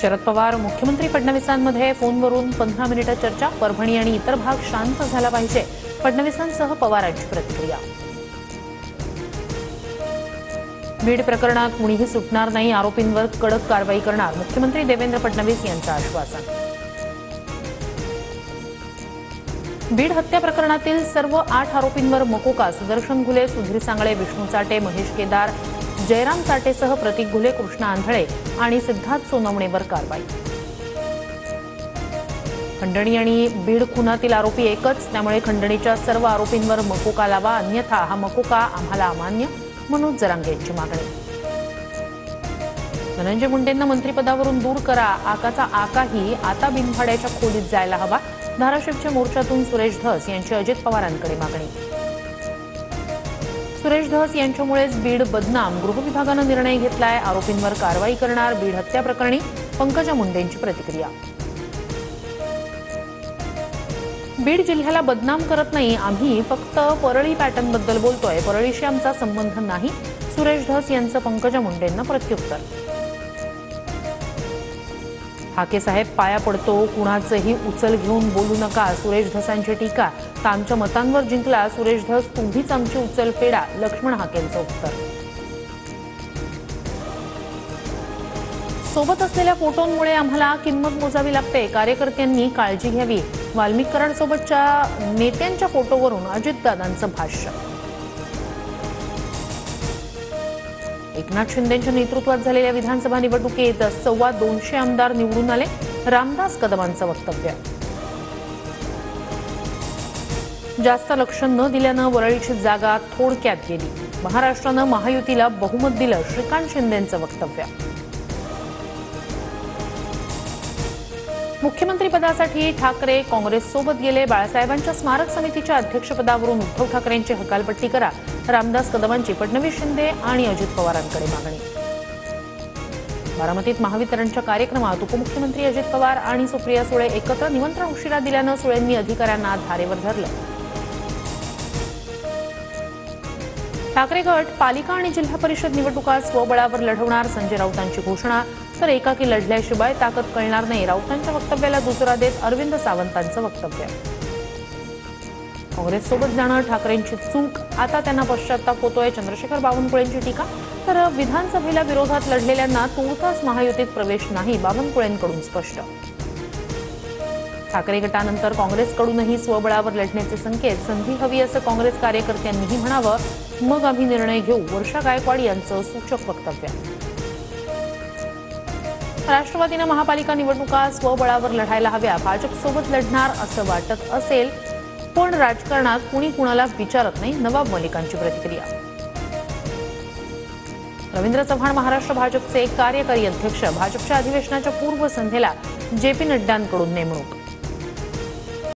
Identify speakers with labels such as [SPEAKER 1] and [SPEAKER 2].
[SPEAKER 1] शरद पवार मुख्यमंत्री फडणवीसांमध्ये फोनवरून 15 मिनिटं चर्चा. परभणी आणि इतर भाग शांत झाला पाहिजे, फडणवीसांसह पवारांची प्रतिक्रिया. बीड प्रकरणात कुणीही सुटणार नाही, आरोपींवर कडक कारवाई करणार, मुख्यमंत्री देवेंद्र फडणवीस यांचं आश्वासन. बीड हत्या प्रकरणातील सर्व 8 आरोपींवर मकोका. सुदर्शन घुले, सुधीर सांगळे, विष्णू चाटे, महेश केदार, जयराम चाटेसह प्रतीक घुले, कृष्णा आंधळे आणि सिद्धार्थ सोनवणेवर कारवाई. खंडणी आणि बीड खुनातील आरोपी एकच, त्यामुळे खंडणीच्या सर्व आरोपींवर मकोका लावा, अन्यथा हा मकोका आम्हाला अमान्य, मनोज जरांगे यांची मागणी. धनंजय मुंडेंना मंत्रिपदावरून दूर करा, आकाचा आकाही आता बिनभाड्याच्या खोलीत जायला हवा. धाराशिवच्या मोर्चातून सुरेश धस यांची अजित पवारांकडे मागणी. सुरेश धस यांच्यामुळेच बीड बदनाम, गृह विभागानं निर्णय घेतलाय, आरोपींवर कारवाई करणार. बीड हत्या प्रकरणी पंकजा मुंडेंची प्रतिक्रिया. बीड जिल्ह्याला बदनाम करत नाही, आम्ही फक्त परळी पॅटर्नबद्दल बोलतोय, परळीशी आमचा संबंध नाही, सुरेश धस यांचं पंकजा मुंडेंना प्रत्युत्तर. हाके साहेब पाया पडतो, कुणाचंही उचल घेऊन बोलू नका, सुरेश धसांची टीका. तर आमच्या मतांवर जिंकला सुरेश धस, तुम्हीच आमची उचल फेडा, लक्ष्मण हाकेंचं उत्तर. सोबत असलेल्या फोटोंमुळे आम्हाला किंमत मोजावी लागते, कार्यकर्त्यांनी काळजी घ्यावी. वाल्मिक कराडसोबतच्या नेत्यांच्या फोटोवरून अजितदादांचं भाष्य. एकनाथ शिंदेंच्या नेतृत्वात झालेल्या विधानसभा निवडणुकीत 225 आमदार निवडून आले, रामदास कदमांचं वक्तव्य. जास्त लक्ष न दिल्यानं वरळीची जागा थोडक्यात गेली, महाराष्ट्रानं महायुतीला बहुमत दिलं, श्रीकांत शिंदेंचं वक्तव्य. मुख्यमंत्रीपदासाठी ठाकरे काँग्रेससोबत गेले, बाळासाहेबांच्या स्मारक समितीच्या अध्यक्षपदावरून उद्धव ठाकरेंची हकालपट्टी करा, रामदास कदमांची फडणवीस, शिंदे आणि अजित पवारांकडे मागणी. बारामतीत महावितरणच्या कार्यक्रमात उपमुख्यमंत्री अजित पवार आणि सुप्रिया सुळे एकत्र, निमंत्रण उशिरा दिल्यानं सुळेंनी अधिकाऱ्यांना धारेवर धरलं. ठाकरे गट पालिका आणि जिल्हा परिषद निवडणुका स्वबळावर लढवणार, संजय राऊतांची घोषणा. तर एकाकी लढल्याशिवाय ताकद कळणार नाही, राऊतांच्या वक्तव्याला दुसरा देत अरविंद सावंतांचं वक्तव्य. काँग्रेससोबत जाणं ठाकरेंची चूक, आता त्यांना पश्चात्ताप होतोय, चंद्रशेखर बावनकुळेंची टीका. तर विधानसभेला विरोधात लढलेल्यांना तूर्तास महायुतीत प्रवेश नाही, बावनकुळेंकडून स्पष्ट. ठाकरे गटानंतर काँग्रेसकडूनही स्वबळावर लढण्याचे संकेत, संधी हवी असं काँग्रेस कार्यकर्त्यांनीही म्हणावं, मग आम्ही निर्णय घेऊ, वर्षा गायकवाड यांचं सूचक वक्तव्य. राष्ट्रवादीनं महापालिका निवडणुका स्वबळावर लढायला हव्या, भाजपसोबत लढणार असं वाटत असेल, पण राजकारणात कुणी कुणाला विचारत नाही, नवाब मलिकांची प्रतिक्रिया. रवींद्र चव्हाण महाराष्ट्र भाजपचे कार्यकारी अध्यक्ष, भाजपच्या अधिवेशनाच्या पूर्वसंध्येला JP नड्डांकडून नेमणूक.